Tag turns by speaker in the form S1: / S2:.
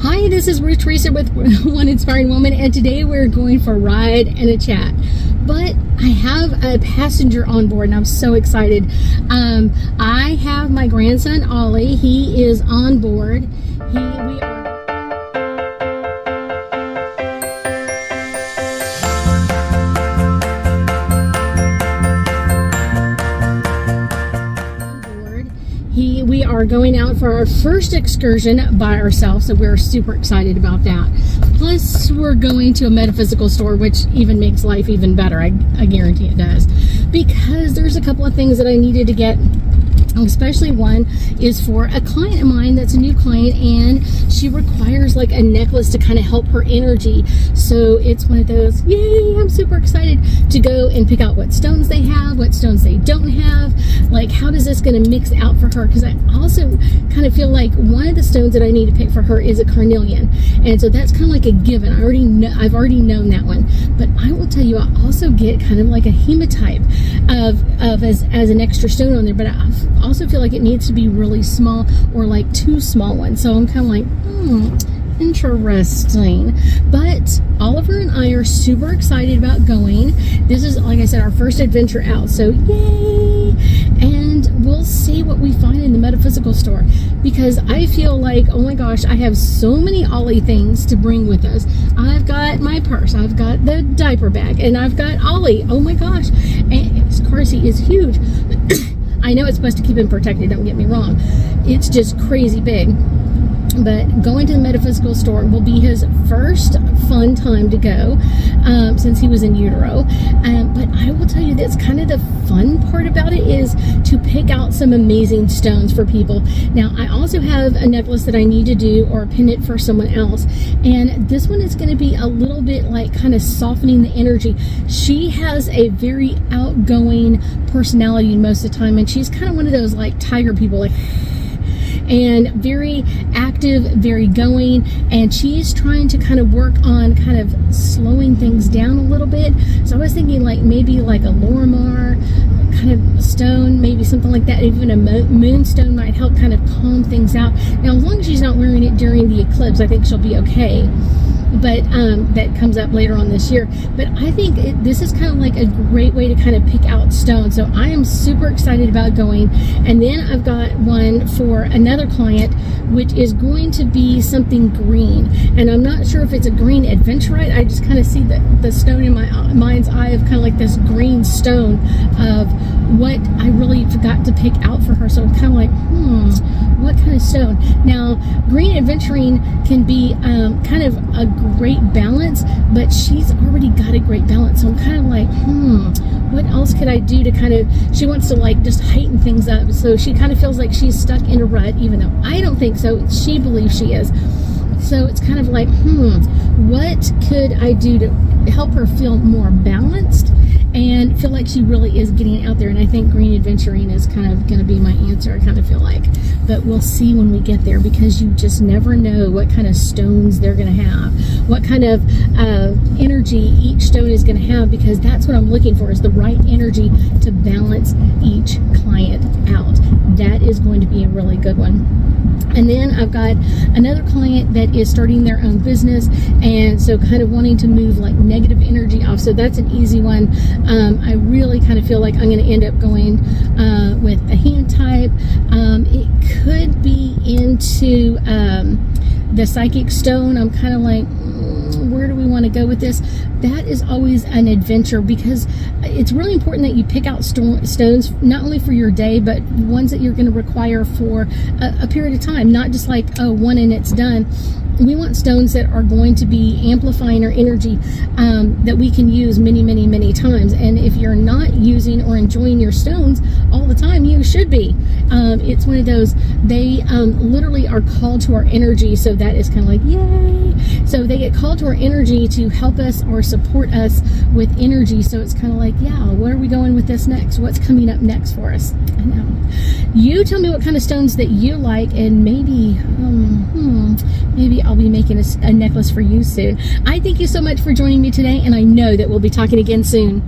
S1: Hi, this is Ruth Theresa with One Inspiring Woman, and today we're going for a ride and a chat. But I have a passenger on board, and I'm so excited. I have my grandson, Ollie. He is on board. We are We are going out for our first excursion by ourselves, so we're super excited about that. Plus, we're going to a metaphysical store, which even makes life even better. I guarantee it does. Because there's a couple of things that I needed to get. Especially one is for a client of mine that's a new client, and she requires like a necklace to kind of help her energy. So it's one of those, yay, I'm super excited to go and pick out what stones they have, what stones they don't have, like how does this going to mix out for her, because I also kind of feel like one of the stones that I need to pick for her is a carnelian, and so that's kind of like a given. I've already known that one, but I will tell you I also get kind of like a hematite as an extra stone on there, but I also feel like it needs to be really small or like two small ones. So I'm kind of like, interesting. But Oliver and I are super excited about going. This is, like I said, our first adventure out. So yay! And we'll see what we find in the metaphysical store, because I feel like, oh my gosh, I have so many Ollie things to bring with us. I've got my purse, I've got the diaper bag, and I've got Ollie. Oh my gosh. And his car seat is huge. I know it's supposed to keep him protected, don't get me wrong. It's just crazy big. But going to the metaphysical store will be his first fun time to go since he was in utero. But I will tell you, that's kind of the fun part about it, is to pick out some amazing stones for people. Now, I also have a necklace that I need to do, or a pendant for someone else. And this one is going to be a little bit like kind of softening the energy. She has a very outgoing personality most of the time, and she's kind of one of those like tiger people, like, and very active, very going, and she's trying to kind of work on kind of slowing things down a little bit. So I was thinking like maybe like a Lorimar kind of stone, maybe something like that. Even a moonstone might help kind of calm things out. Now, as long as she's not wearing it during the eclipse, I think she'll be okay. But that comes up later on this year. But I think this is kind of like a great way to kind of pick out stones. So I am super excited about going. And then I've got one for another client, which is going to be something green. And I'm not sure if it's a green adventurite. I just kind of see the stone in my mind's eye of kind of like this green stone of what I really forgot to pick out for her. So I'm kind of like, what kind of stone? Now, green adventuring can be kind of a great balance, but she's already got a great balance. So I'm kind of like, what else could I do to kind of, she wants to like just heighten things up. So she kind of feels like she's stuck in a rut, even though I don't think so. She believes she is. So it's kind of like, what could I do to help her feel more balanced and feel like she really is getting out there? And I think green adventuring is kind of going to be my answer, I kind of feel like. But we'll see when we get there, because you just never know what kind of stones they're going to have, what kind of energy each stone is going to have, because that's what I'm looking for, is the right energy to balance each client out. That is going to be a really good one. And then I've got another client that is starting their own business, and so kind of wanting to move like negative energy off. So that's an easy one. I really kind of feel like I'm going to end up going with a hand type. It could be into the psychic stone. I'm kind of like, where do we want to go with this? That is always an adventure, because it's really important that you pick out stones not only for your day, but ones that you're going to require for a period of time, not just like, oh, one and it's done. We want stones that are going to be amplifying our energy, that we can use many, many, many times. And if you're not using or enjoying your stones all the time, you should be. It's one of those, they literally are called to our energy. So that is kind of like, yay. So they get called to our energy to help us or support us with energy. So it's kind of like, yeah, where are we going with this next? What's coming up next for us? I know. You tell me what kind of stones that you like, and maybe I'll be making a necklace for you soon. I thank you so much for joining me today, and I know that we'll be talking again soon.